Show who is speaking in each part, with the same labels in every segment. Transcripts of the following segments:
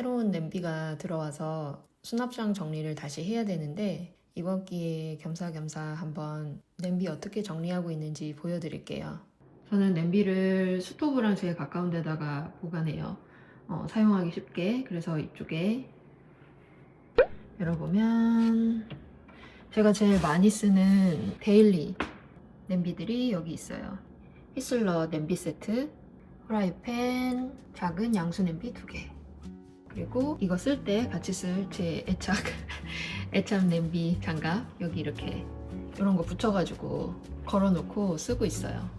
Speaker 1: 새로운 냄비가 들어와서 수납장 정리를 다시 해야 되는데 이번 기회에 겸사겸사 한번 냄비 어떻게 정리하고 있는지 보여드릴게요. 저는 냄비를 스토브랑 제일 가까운 데다가 보관해요. 사용하기 쉽게. 그래서 이쪽에 열어보면 제가 제일 많이 쓰는 데일리 냄비들이 여기 있어요. 휘슬러 냄비 세트, 프라이팬, 작은 양수 냄비 2개, 그리고 이거 쓸 때 같이 쓸 제 애착 냄비 장갑 여기 이렇게 이런 거 붙여가지고 걸어놓고 쓰고 있어요.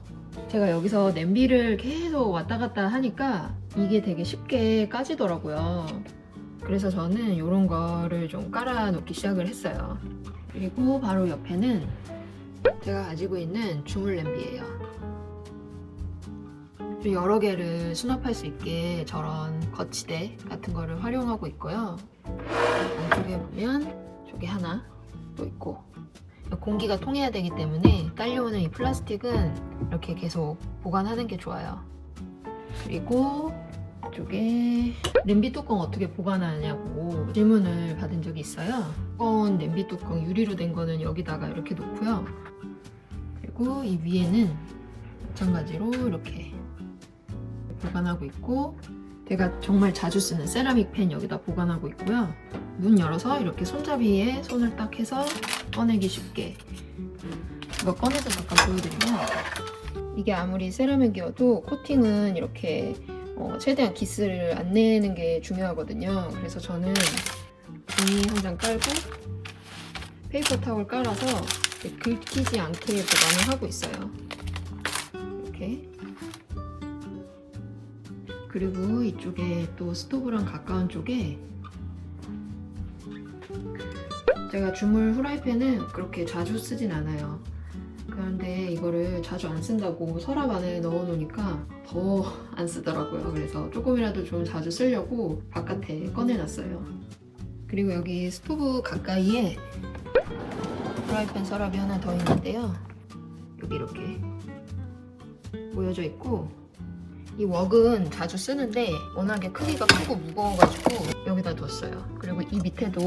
Speaker 1: 제가 여기서 냄비를 계속 왔다 갔다 하니까 이게 되게 쉽게 까지더라고요. 그래서 저는 이런 거를 좀 깔아 놓기 시작을 했어요. 그리고 바로 옆에는 제가 가지고 있는 주물 냄비예요. 좀 여러 개를 수납할 수 있게 저런 거치대 같은 거를 활용하고 있고요. 안쪽에 보면 저기 하나 또 있고, 공기가 통해야 되기 때문에 딸려오는 이 플라스틱은 이렇게 계속 보관하는 게 좋아요. 그리고 이쪽에 냄비 뚜껑 어떻게 보관하냐고 질문을 받은 적이 있어요. 두꺼운 냄비 뚜껑 유리로 된 거는 여기다가 이렇게 놓고요. 그리고 이 위에는 마찬가지로 이렇게 보관하고 있고, 제가 정말 자주 쓰는 세라믹 팬 여기다 보관하고 있고요. 문 열어서 이렇게 손잡이에 손을 딱 해서 꺼내기 쉽게. 이거 꺼내서 잠깐 보여드리면, 이게 아무리 세라믹이어도 코팅은 이렇게 최대한 기스를 안 내는 게 중요하거든요. 그래서 저는 종이 한 장 깔고 페이퍼 타월 깔아서 긁히지 않게 보관을 하고 있어요. 이렇게. 그리고 이쪽에 또 스토브랑 가까운 쪽에 제가 주물 후라이팬은 그렇게 자주 쓰진 않아요. 그런데 이거를 자주 안 쓴다고 서랍 안에 넣어 놓으니까 더 안 쓰더라고요. 그래서 조금이라도 좀 자주 쓰려고 바깥에 꺼내놨어요. 그리고 여기 스토브 가까이에 프라이팬 서랍이 하나 더 있는데요. 여기 이렇게 모여져 있고, 이 웍은 자주 쓰는데 워낙에 크기가 크고 무거워가지고 여기다 뒀어요. 그리고 이 밑에도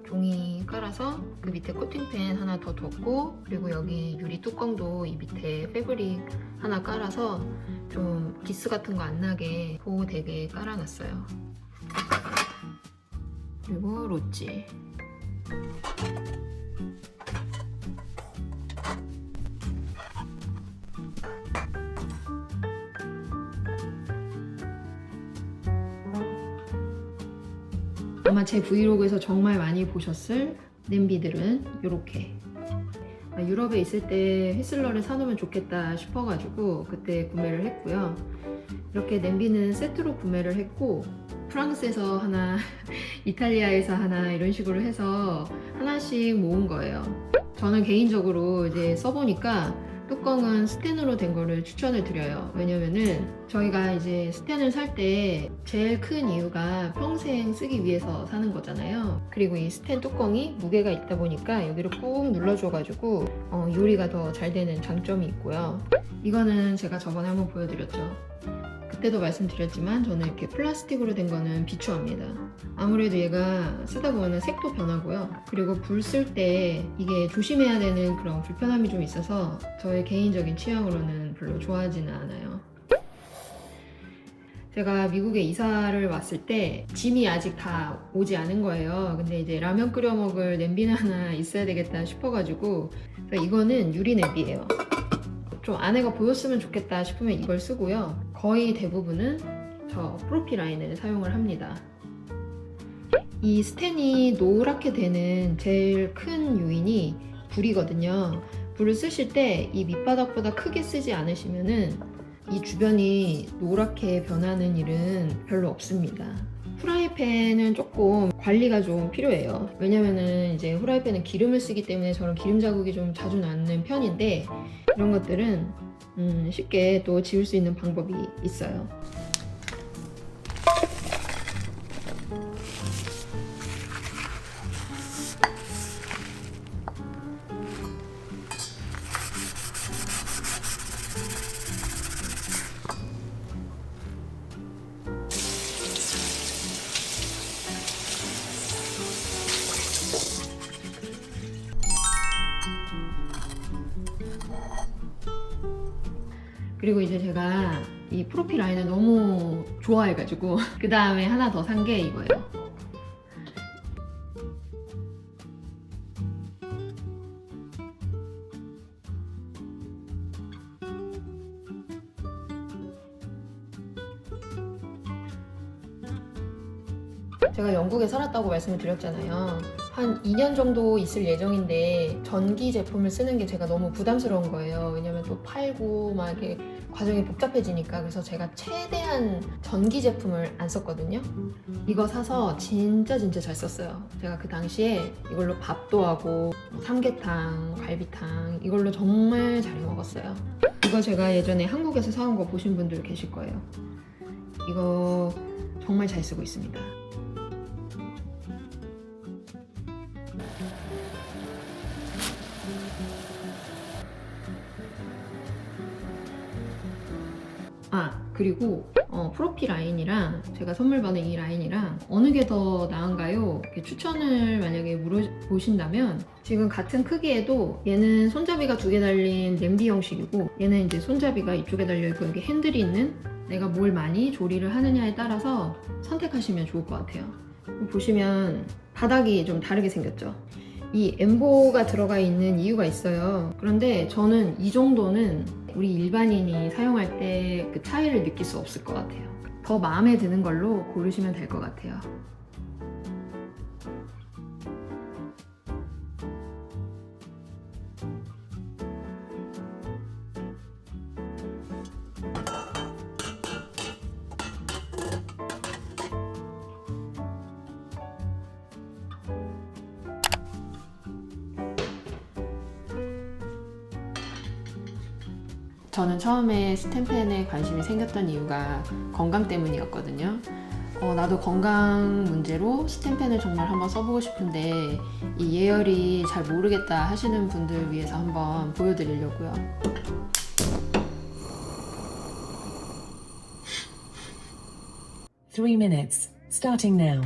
Speaker 1: 종이 깔아서 그 밑에 코팅팬 하나 더 뒀고, 그리고 여기 유리 뚜껑도 이 밑에 패브릭 하나 깔아서 좀 기스 같은 거 안 나게 보호되게 깔아놨어요. 그리고 로지. 아마 제 브이로그에서 정말 많이 보셨을 냄비들은 이렇게, 유럽에 있을 때 휘슬러를 사놓으면 좋겠다 싶어가지고 그때 구매를 했고요. 이렇게 냄비는 세트로 구매를 했고, 프랑스에서 하나, 이탈리아에서 하나, 이런 식으로 해서 하나씩 모은 거예요. 저는 개인적으로 이제 써보니까 뚜껑은 스텐으로 된 거를 추천을 드려요. 왜냐면은 저희가 이제 스텐을 살 때 제일 큰 이유가 평생 쓰기 위해서 사는 거잖아요. 그리고 이 스텐 뚜껑이 무게가 있다 보니까 여기를 꾹 눌러줘가지고 요리가 더 잘 되는 장점이 있고요. 이거는 제가 저번에 한번 보여드렸죠. 그때도 말씀드렸지만 저는 이렇게 플라스틱으로 된 거는 비추합니다. 아무래도 얘가 쓰다 보면 색도 변하고요. 그리고 불 쓸 때 이게 조심해야 되는 그런 불편함이 좀 있어서 저의 개인적인 취향으로는 별로 좋아하지는 않아요. 제가 미국에 이사를 왔을 때 짐이 아직 다 오지 않은 거예요. 근데 이제 라면 끓여 먹을 냄비는 하나 있어야 되겠다 싶어가지고, 이거는 유리 냄비예요. 좀 안에가 보였으면 좋겠다 싶으면 이걸 쓰고요. 거의 대부분은 저 프로피라인을 사용을 합니다. 이 스텐이 노랗게 되는 제일 큰 요인이 불이거든요. 불을 쓰실 때 이 밑바닥보다 크게 쓰지 않으시면은 이 주변이 노랗게 변하는 일은 별로 없습니다. 후라이팬은 조금 관리가 좀 필요해요. 왜냐면은 이제 후라이팬은 기름을 쓰기 때문에 저런 기름 자국이 좀 자주 나는 편인데, 이런 것들은 쉽게 또 지울 수 있는 방법이 있어요. 그리고 이제 제가 이 프로필 라인을 너무 좋아해가지고 그 다음에 하나 더 산 게 이거예요. 제가 영국에 살았다고 말씀을 드렸잖아요. 한 2년 정도 있을 예정인데 전기 제품을 쓰는 게 제가 너무 부담스러운 거예요. 왜냐면 또 팔고 막 이렇게 과정이 복잡해지니까. 그래서 제가 최대한 전기 제품을 안 썼거든요. 이거 사서 진짜 잘 썼어요. 제가 그 당시에 이걸로 밥도 하고 삼계탕, 갈비탕 이걸로 정말 잘 먹었어요. 이거 제가 예전에 한국에서 사온 거 보신 분들 계실 거예요. 이거 정말 잘 쓰고 있습니다. 그리고 프로필 라인이랑 제가 선물 받은 이 라인이랑 어느 게 더 나은가요? 이렇게 추천을 만약에 물어보신다면 지금 같은 크기에도 얘는 손잡이가 2개 달린 냄비 형식이고 얘는 이제 손잡이가 이쪽에 달려있고 여기 핸들이 있는, 내가 뭘 많이 조리를 하느냐에 따라서 선택하시면 좋을 것 같아요. 보시면 바닥이 좀 다르게 생겼죠? 이 엠보가 들어가 있는 이유가 있어요. 그런데 저는 이 정도는 우리 일반인이 사용할 때 그 차이를 느낄 수 없을 것 같아요. 더 마음에 드는 걸로 고르시면 될 것 같아요. 저는 처음에 스텐펜에 관심이 생겼던 이유가 건강 때문이었거든요. 나도 건강 문제로 스텐펜을 정말 한번 써보고 싶은데 이 예열이 잘 모르겠다 하시는 분들 위해서 한번 보여드리려고요.
Speaker 2: Three minutes, starting now.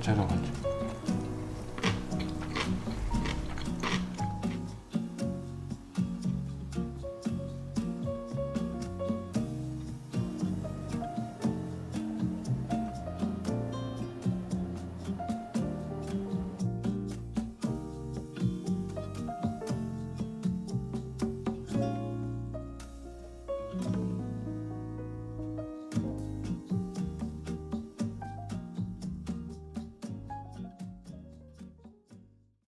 Speaker 3: 자러 가자.